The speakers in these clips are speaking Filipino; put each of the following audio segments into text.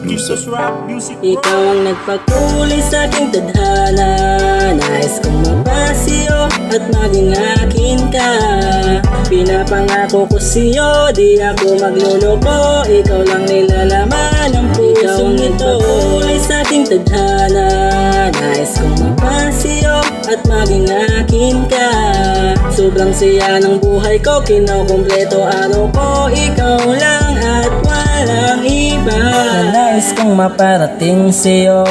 Jesus Rap Music. Ikaw ang nagpakulay sa aking tadhana. Nais kong mapasiyo at maging akin ka. Pinapangako ko sa'yo, di ako magluloko. Ikaw lang nilalaman ng pusong ito. Nagpakulay sa aking tadhana. Nais kong mapasiyo at maging akin ka. Sobrang saya ng buhay ko, kinokompleto araw ko. Ikaw lang at walang iba. Nais kong maparating sa'yo.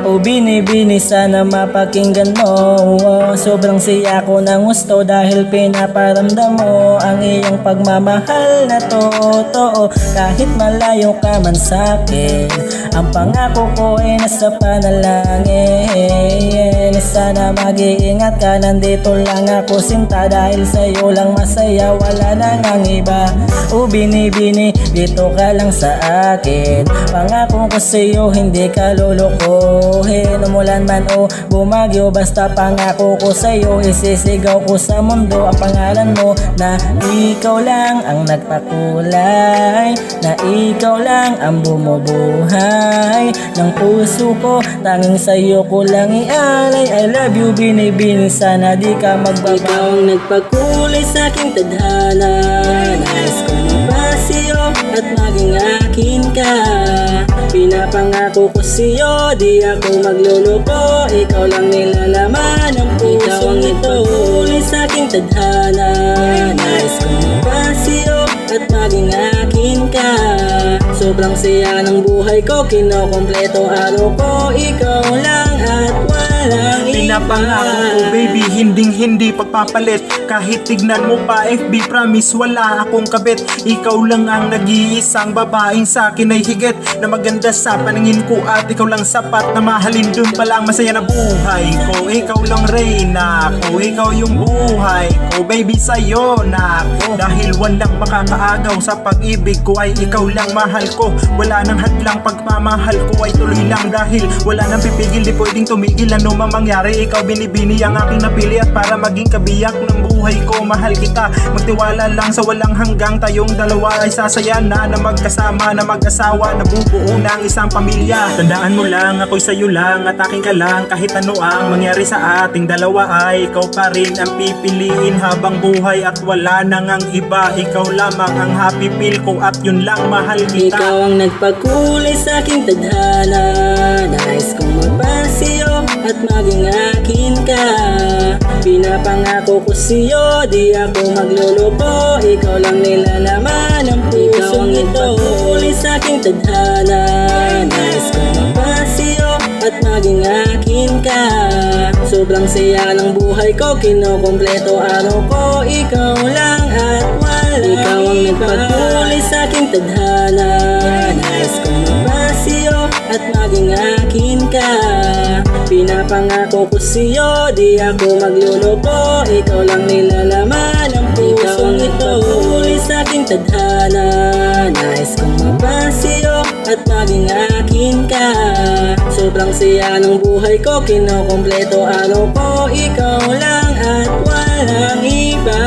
O binibini sana mapakinggan mo. Sobrang siya ko ng gusto dahil pinaparamdam mo ang iyong pagmamahal na totoo. Kahit malayo ka man sa'kin, ang pangako ko ay nasa panalangin. Sana mag-iingat ka, nandito lang ako sinta. Dahil sa'yo lang masaya, wala nang ang iba. O binibini, dito ka lang sa akin. Pangako ko sa'yo, hindi ka lulukuhin. Umulan man o bumagyo, basta pangako ko sa'yo. Isisigaw ko sa mundo ang pangalan mo, na ikaw lang ang nagpakulay, na ikaw lang ang bumubuhay ng puso ko. Tanging sa'yo ko lang ialay. I love you binibini, sana di ka magbabago. Ikaw ang nagpakulay sa aking tadhana. Nais kong mapasiyo at maging akin ka. Pinapangako ko sa'yo, di ako magluloko. Ikaw lang nilalaman ng pusong ito. Nagpakulay sa aking tadhana. Nais kong mapasiyo at maging akin ka. Sobrang saya ng buhay ko, kinokompleto araw ko. Ikaw lang at walang iba. Pinapangako ko baby, hindi pagpapalit. Kahit tignan mo pa FB, promise wala akong kabit. Ikaw lang ang nag-iisang babaeng sa'kin ay higit, na maganda sa paningin ko at ikaw lang sapat na mahalin. Dun pa lang masaya na buhay ko. Ikaw lang reyna ko, ikaw yung buhay ko. Baby sa'yo na ako, dahil walang makakaagaw sa pag-ibig ko, ay ikaw lang mahal ko. Wala nang hadlang, pagmamahal ko ay tuloy lang. Dahil wala nang pipigil, di pwedeng tumigil. Ano mang mangyari, ikaw binibini ang aking napili. At para maging kabiyak ng buhay ko, mahal kita. Magtiwala lang sa walang hanggang, tayong dalawa ay sasaya na magkasama, na mag-asawa, na bubuo ng isang pamilya. Tandaan mo lang, ako'y sa'yo lang at aking ka lang. Kahit ano ang mangyari sa ating dalawa, ay ikaw pa rin ang pipiliin habang buhay. At wala nang ang iba, ikaw lamang ang happy feel ko. At yun lang, mahal kita. Ikaw ang nagpakulay sa aking tadhana. Nais kong mapasiyo at maging akin ka. Pinapangako ko sa'yo, di ako magluloko. Ikaw lang nilalaman ng pusong ito. Nagpakulay sa aking tadhana. Nais kong mapasiyo at maging akin ka. Sobrang saya ng buhay ko, kinokompleto araw ko. Ikaw lang at walang iba. Ikaw ang nagpakulay sa aking tadhana. Nais kong mapasiyo at maging akin ka. Pinapangako ko sa'yo, di ako magluloko. Ikaw lang nilalaman ng pusong ito. Nagpakulay sa aking tadhana. Nais kong mapasiyo at maging akin ka. Sobrang saya ng buhay ko, kinokompleto araw ko. Ikaw lang at walang iba.